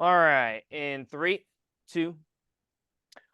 All right, in three, two.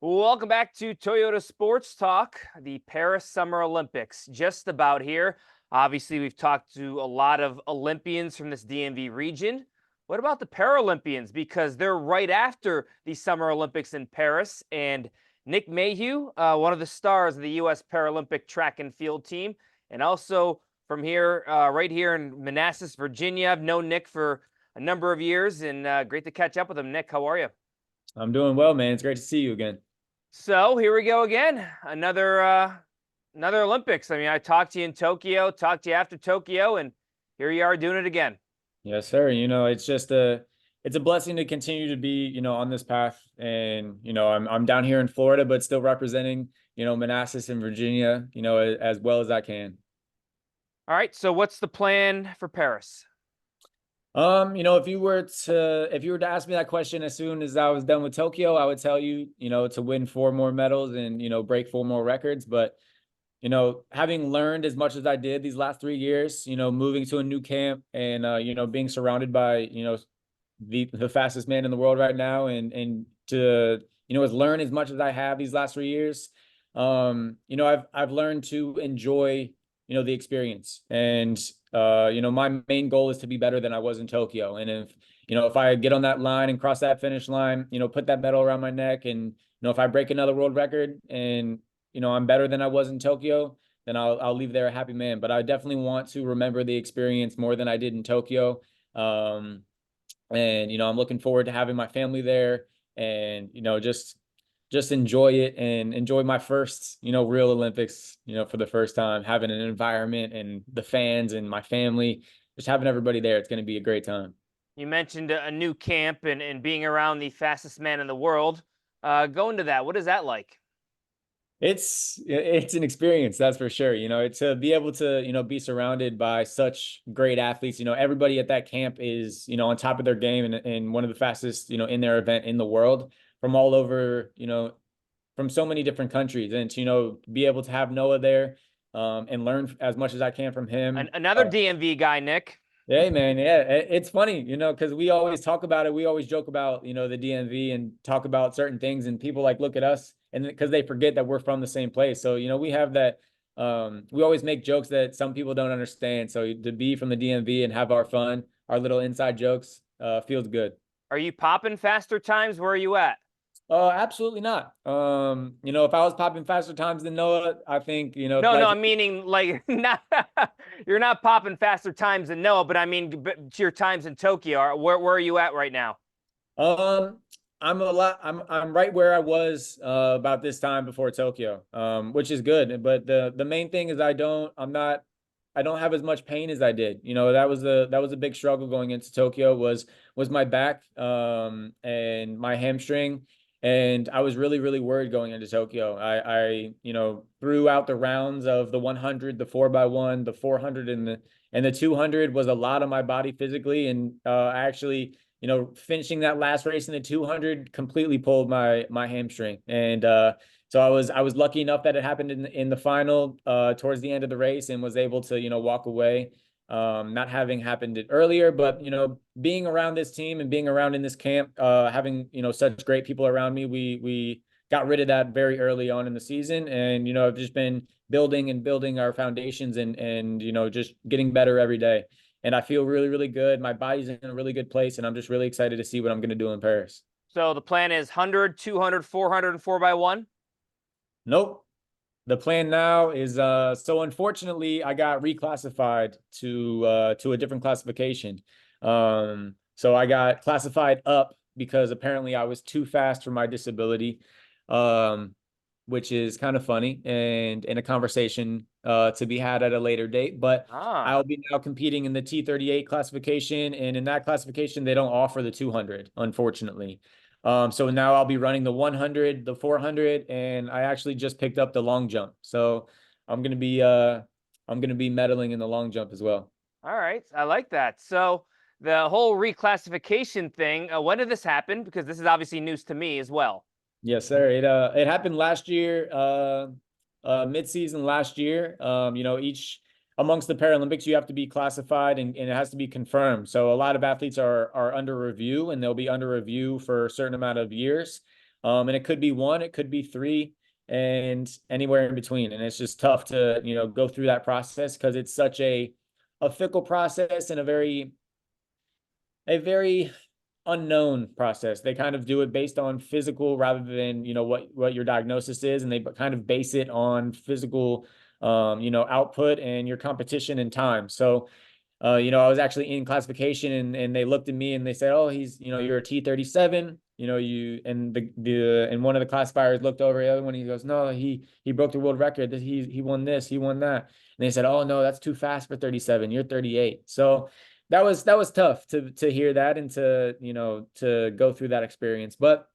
Welcome back to Toyota Sports Talk, the Paris Summer Olympics. Just about here. Obviously, we've talked to a lot of Olympians from this DMV region. What about the Paralympians? Because they're right after the Summer Olympics in Paris. And Nick Mayhugh, one of the stars of the U.S. Paralympic track and field team, and also from here, right here in Manassas, Virginia. I've known Nick for a number of years, and great to catch up with him. Nick, how are you? I'm doing well, man. It's great to see you again. So here we go again. Another Olympics. I mean, I talked to you in Tokyo, talked to you after Tokyo, and here you are doing it again. Yes, sir. It's a blessing to continue to be, on this path. And, I'm down here in Florida, but still representing, Manassas and Virginia, as well as I can. All right. So what's the plan for Paris? If you were to ask me that question as soon as I was done with Tokyo, I would tell you, to win 4 more medals and, break 4 more records. But having learned as much as I did these last 3 years, moving to a new camp and being surrounded by, the fastest man in the world right now, and to, learn as much as I have these last 3 years, I've learned to enjoy, the experience. And my main goal is to be better than I was in Tokyo. And if I get on that line and cross that finish line, put that medal around my neck, and if I break another world record and I'm better than I was in Tokyo, then I'll leave there a happy man. But I definitely want to remember the experience more than I did in Tokyo. And I'm looking forward to having my family there, and just enjoy it and enjoy my first, real Olympics, for the first time, having an environment and the fans and my family, just having everybody there. It's going to be a great time. You mentioned a new camp and being around the fastest man in the world. Going to that, what is that like? It's an experience, that's for sure. To be able to, be surrounded by such great athletes. Everybody at that camp is, on top of their game, and one of the fastest, in their event in the world, from all over, from so many different countries. And to, be able to have Noah there, and learn as much as I can from him. Another DMV guy, Nick. Hey, man. Yeah, it's funny, because we always talk about it. We always joke about, the DMV, and talk about certain things, and people like look at us, and because they forget that we're from the same place. So, we have that. We always make jokes that some people don't understand. So to be from the DMV and have our fun, our little inside jokes, feels good. Are you popping faster times? Where are you at? Absolutely not. If I was popping faster times than Noah, I think, No, I'm meaning like not you're not popping faster times than Noah, but I mean your times in Tokyo. Where are you at right now? Um, I'm right where I was about this time before Tokyo, which is good. But the main thing is I don't have as much pain as I did. That was a big struggle going into Tokyo, was my back, and my hamstring. And I was really, really worried going into Tokyo. Throughout the rounds of the 100, the 4x1, the 400, and the 200 was a lot of my body physically. And I actually, finishing that last race in the 200 completely pulled my hamstring. And so I was lucky enough that it happened in the final, towards the end of the race, and was able to, walk away, not having happened it earlier. But being around this team and being around in this camp, having such great people around me, we got rid of that very early on in the season. And I've just been building and building our foundations, and just getting better every day. And I feel really, really good. My body's in a really good place, and I'm just really excited to see what I'm going to do in Paris. So the plan is 100, 200, 400, and 4x1? Nope. The plan now is, so unfortunately I got reclassified to a different classification. So I got classified up because apparently I was too fast for my disability, which is kind of funny, and in a conversation to be had at a later date. But I'll be now competing in the T38 classification, and in that classification they don't offer the 200, unfortunately. So now I'll be running the 100, the 400, and I actually just picked up the long jump. So I'm gonna be medaling in the long jump as well. All right, I like that. So the whole reclassification thing, when did this happen? Because this is obviously news to me as well. Yes, sir. It happened last year, mid-season last year. amongst the Paralympics, you have to be classified and it has to be confirmed. So a lot of athletes are under review, and they'll be under review for a certain amount of years. And it could be 1, it could be 3, and anywhere in between. And it's just tough to, go through that process because it's such a fickle process and a very unknown process. They kind of do it based on physical rather than, what your diagnosis is, and they kind of base it on physical output and your competition and time. So I was actually in classification, and they looked at me and they said, "Oh, you're a T37. And one of the classifiers looked over the other one. He goes, "No, he broke the world record. That he won this, he won that." And they said, "Oh no, that's too fast for 37. You're 38." So that was tough to hear that and to go through that experience. But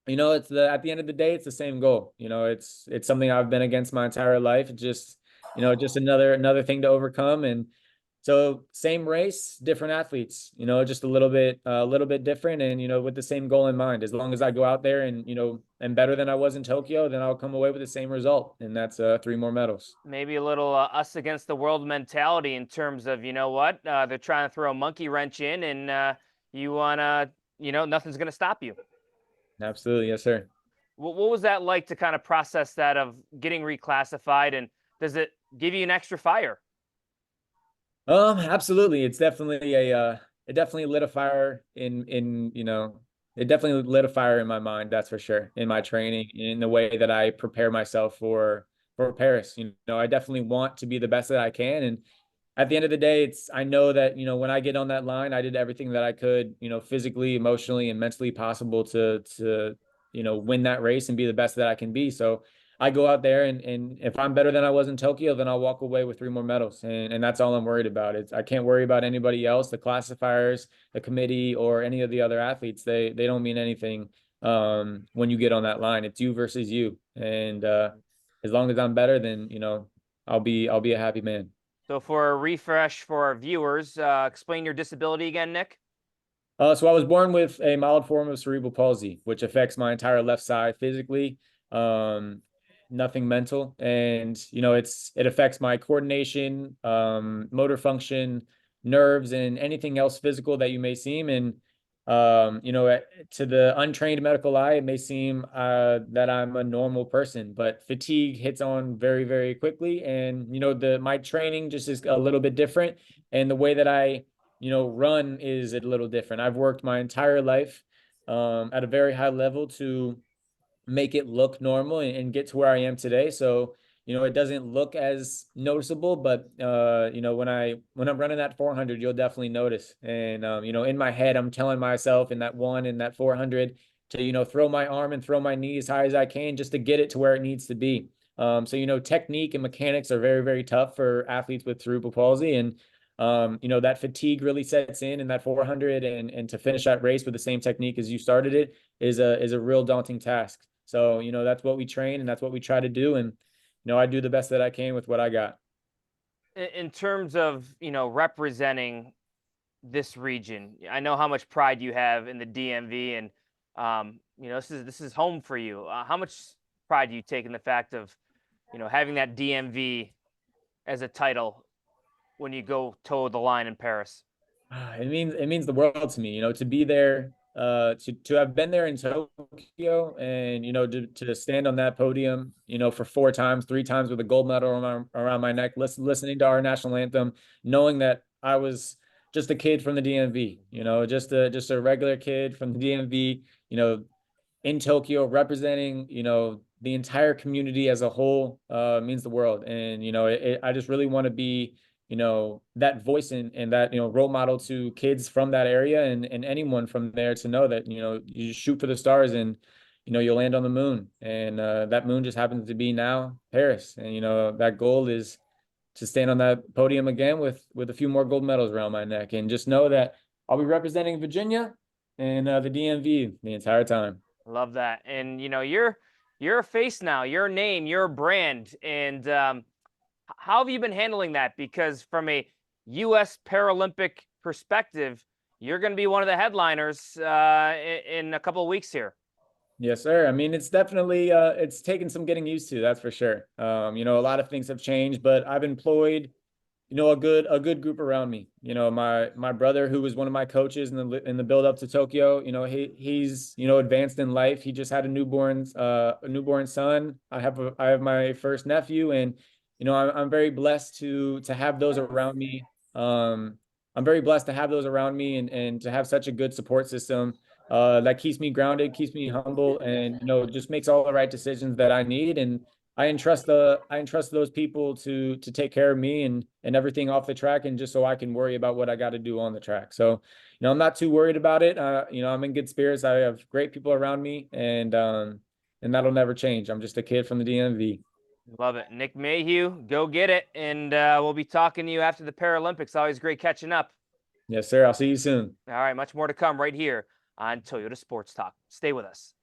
it's at the end of the day, it's the same goal. It's something I've been against my entire life. It's just another thing to overcome. And so same race, different athletes, just a little bit different, and with the same goal in mind. As long as I go out there and am better than I was in Tokyo, then I'll come away with the same result, and that's 3 more medals. Maybe a little us against the world mentality in terms of, what, they're trying to throw a monkey wrench in, and you wanna, nothing's gonna stop you. Absolutely, yes, sir. What was that like to kind of process that of getting reclassified, and does it give you an extra fire? Absolutely. It definitely lit a fire it definitely lit a fire in my mind, that's for sure, in my training, in the way that I prepare myself for Paris. I definitely want to be the best that I can. And at the end of the day, I know that, when I get on that line, I did everything that I could, physically, emotionally, and mentally possible to win that race and be the best that I can be. So I go out there, and if I'm better than I was in Tokyo, then I'll walk away with 3 more medals. And that's all I'm worried about. I can't worry about anybody else, the classifiers, the committee, or any of the other athletes. They don't mean anything when you get on that line. It's you versus you. And as long as I'm better, then, I'll be a happy man. So for a refresh for our viewers, explain your disability again, Nick. So I was born with a mild form of cerebral palsy, which affects my entire left side physically. Um, Nothing mental, and it affects my coordination, motor function, nerves, and anything else physical that you may seem. And to the untrained medical eye, it may seem that I'm a normal person, but fatigue hits on very, very quickly. And my training just is a little bit different, and the way that I run is a little different. I've worked my entire life at a very high level to make it look normal and get to where I am today. So, it doesn't look as noticeable, but when I'm running that 400, you'll definitely notice. And in my head, I'm telling myself in that 1 and that 400 to throw my arm and throw my knee as high as I can just to get it to where it needs to be. So technique and mechanics are very, very tough for athletes with cerebral palsy. And that fatigue really sets in that 400, and to finish that race with the same technique as you started it is a real daunting task. So, that's what we train, and that's what we try to do. And, I do the best that I can with what I got. In terms of, representing this region, I know how much pride you have in the DMV, and, this is home for you. How much pride do you take in the fact of, having that DMV as a title when you go toe the line in Paris? It means the world to me, to be there, to have been there in Tokyo, and to stand on that podium, for 4 times, 3 times with a gold medal around my neck, listening to our national anthem, knowing that I was just a kid from the DMV, just a regular kid from the DMV, in Tokyo, representing, the entire community as a whole, means the world. And, I just really want to be, that voice and that, role model to kids from that area, and anyone from there, to know that, you shoot for the stars, and, you'll land on the moon. And that moon just happens to be now Paris. And, that goal is to stand on that podium again with a few more gold medals around my neck, and just know that I'll be representing Virginia and the DMV the entire time. Love that. And you're a face now, your name, your brand. And how have you been handling that? Because from a U.S. Paralympic perspective, you're going to be one of the headliners in a couple of weeks here. Yes, sir. I mean, it's definitely it's taken some getting used to, that's for sure. A lot of things have changed, but I've employed a good group around me. My brother, who was one of my coaches in the build up to Tokyo, he's advanced in life. He just had a newborn son. I have my first nephew, and I'm very blessed to have those around me. I'm very blessed to have those around me, and to have such a good support system that keeps me grounded, keeps me humble, and just makes all the right decisions that I need. And I entrust those people to take care of me and everything off the track, and just so I can worry about what I got to do on the track. So, I'm not too worried about it. I'm in good spirits. I have great people around me, and that'll never change. I'm just a kid from the DMV. Love it. Nick Mayhugh, go get it. And we'll be talking to you after the Paralympics. Always great catching up. Yes, sir. I'll see you soon. All right, much more to come right here on Toyota Sports Talk. Stay with us.